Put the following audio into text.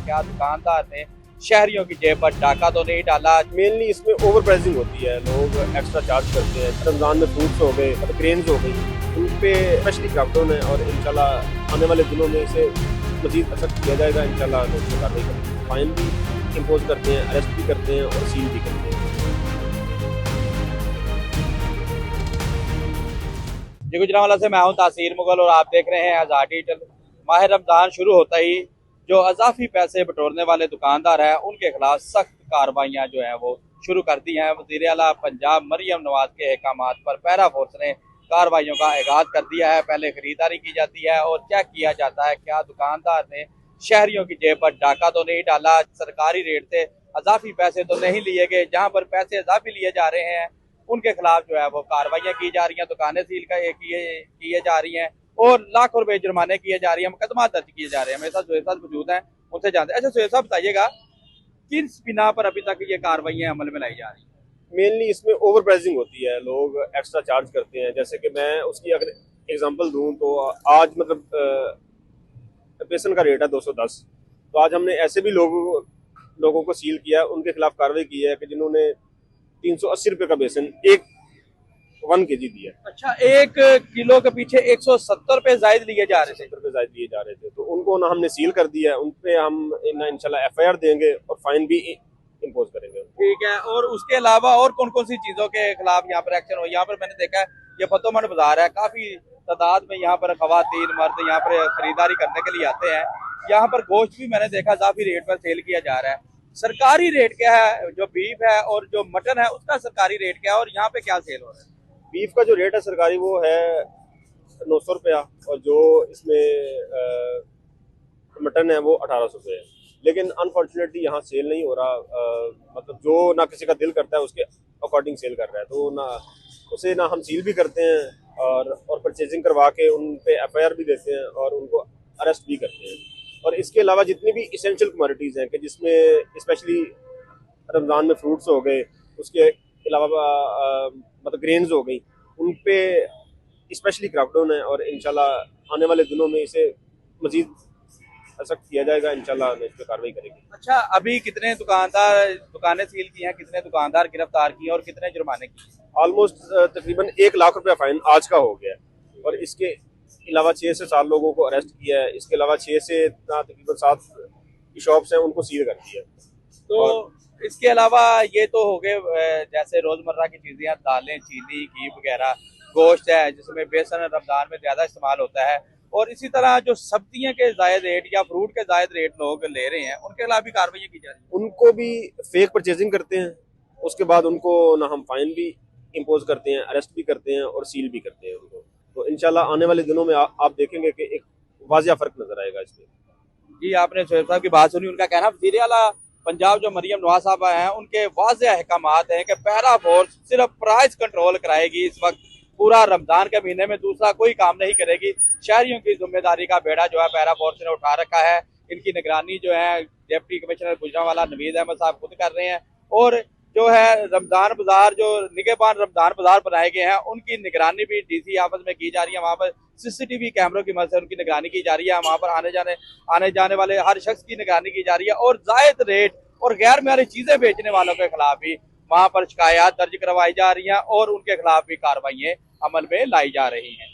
क्या दुकानदार ने शहरियों की जेब पर डाका तो नहीं डाला। मेनली इसमें ओवर प्राइसिंग होती है, लोग एक्स्ट्रा चार्ज करते हैं। रमजान में फ्रूट्स हो गए, ग्रेन्स हो गई, उन पे स्पेशली क्रैकडाउन है और इंशाल्लाह आने वाले दिनों में इसे मजीद सख्त किया जाएगा। इंशाल्लाह लोग इस पर कार्रवाई करेंगे, फाइन भी इम्पोज करते हैं, अरेस्ट भी करते हैं और सील भी करते हैं। जी गुजरांवाला से मैं हूं तासीर मुगल और आप देख रहे हैं आज़ाद डिजिटल। माह रमजान शुरू होता ही जो अजाफी पैसे बटोरने वाले दुकानदार हैं उनके खिलाफ सख्त कार्रवाइयां जो हैं वो शुरू कर दी हैं। वज़ीर आला पंजाब मरियम नवाज के अहकामात पर पैरा फोर्स ने कार्रवाइयों का आगाज कर दिया है। पहले खरीदारी की जाती है और चेक किया जाता है क्या दुकानदार ने शहरियों की जेब पर डाका तो नहीं डाला, सरकारी रेट से अजाफी पैसे तो नहीं लिए गए। जहाँ पर पैसे अजाफी लिए जा रहे हैं उनके खिलाफ जो है वो कार्रवाइयां की जा रही हैं, दुकानें सील किए जा रही हैं और लाखों रुपए जुर्माने किए जा रही हैं, मुकदमा दर्ज किए जा रहे हैं। मेरे साथ सुहेल साहब मौजूद हैं, उनसे जानते हैं। अच्छा सुहेल साहब बताइएगा, किस बिना पर अभी तक ये कार्रवाइयां अमल में लाई जा रही हैं? मेनली इसमें ओवर प्राइसिंग होती है, लोग एक्स्ट्रा चार्ज करते हैं। जैसे कि मैं उसकी अगर एग्जांपल दूं तो आज मतलब बेसन का रेट है 210, तो आज हमने ऐसे भी लोगों को सील किया, उनके खिलाफ कार्रवाई की है कि जिन्होंने 380 रुपये का बेसन 1 kg दिया। अच्छा, 1 किलो के पीछे 170 रुपए जायद लिए जा रहे थे। 70 रुपये जायद लिए जा रहे थे, तो उनको ना हमने सील कर दिया है, उन पे हम इंशाल्लाह FIR देंगे और फाइन भी इम्पोज करेंगे। ठीक है, और उसके अलावा और कौन कौन सी चीजों के खिलाफ यहाँ पर एक्शन हो? यहाँ पर मैंने देखा है ये फतोमंड बाजार है, काफी तादाद में यहाँ पर खवातीन मर्द यहाँ पर खरीदारी करने के लिए आते हैं। यहाँ पर गोश्त भी मैंने देखा काफी रेट पर सेल किया जा रहा है। सरकारी रेट क्या है जो बीफ है और जो मटन है उसका सरकारी रेट क्या है और यहाँ पे क्या सेल हो रहा है? बीफ का जो रेट है सरकारी वो है 900 रुपया और जो इसमें मटन है वो 1800 रुपये है। लेकिन अनफॉर्चुनेटली यहाँ सेल नहीं हो रहा, मतलब जो ना किसी का दिल करता है उसके अकॉर्डिंग सेल कर रहा है, तो ना उसे ना हम सील भी करते हैं और परचेजिंग करवा के उन पे FIR भी देते हैं और उनको अरेस्ट भी करते हैं। और इसके अलावा जितनी भी इसेंशियल कमोडिटीज़ हैं कि जिसमें स्पेशली रमज़ान में फ्रूट्स हो गए, उसके अलावा मतलब ग्रेन्स हो गई, उन पे स्पेशली क्रैकडाउन है और इंशाल्लाह आने वाले दिनों में इसे मजीद सख्त किया जाएगा। इंशाल्लाह इस पर कार्रवाई करेंगे। अच्छा, अभी कितने दुकानें सील की हैं, कितने दुकानदार गिरफ्तार किए और कितने जुर्माने किए? ऑलमोस्ट तकरीबन 1 लाख रुपया फाइन आज का हो गया है और इसके अलावा 6 से 7 लोगों को अरेस्ट किया है। इसके अलावा 6 से तकरीबन 7 शॉप्स हैं उनको सील कर दिया है। तो इसके अलावा ये तो हो गए जैसे रोजमर्रा की चीजें, दालें, चीनी, घी वगैरह, गोश्त है जिसमें बेसन रमजान में ज्यादा इस्तेमाल होता है, और इसी तरह जो सब्जियां के जायद रेट या फ्रूट के जायद रेट लोग ले रहे हैं उनके खिलाफ भी कार्रवाई की जा रही है। उनको भी फेक परचेजिंग करते हैं, उसके बाद उनको ना हम फाइन भी इम्पोज करते हैं, अरेस्ट भी करते हैं और सील भी करते हैं उनको। तो इंशाल्लाह आने वाले दिनों में आप देखेंगे कि एक वाजिया फर्क नजर आएगा इसमें। जी, आपने सुहेल साहब की बात सुनी। उनका कहना वज़ीर आला पंजाब जो मरियम नवाज साहब हैं उनके वाज़ेह अहकामात हैं कि पैरा फोर्स सिर्फ प्राइस कंट्रोल कराएगी। इस वक्त पूरा रमजान के महीने में दूसरा कोई काम नहीं करेगी। शहरियों की जिम्मेदारी का बेड़ा जो है पैरा फोर्स ने उठा रखा है। इनकी निगरानी जो है डिप्टी कमिश्नर गुजरांवाला नवीद अहमद साहब खुद कर रहे हैं, और जो है रमजान बाजार जो निगहबान रमजान बाजार बनाए गए हैं उनकी निगरानी भी DC ऑफिस में की जा रही है। वहाँ पर CCTV कैमरों की मदद से उनकी निगरानी की जा रही है। वहाँ पर आने जाने वाले हर शख्स की निगरानी की जा रही है और जायद रेट और गैर मेयारी चीजें बेचने वालों के खिलाफ भी वहाँ पर शिकायत दर्ज करवाई जा रही हैं और उनके खिलाफ भी कार्रवाइयां अमल में लाई जा रही हैं।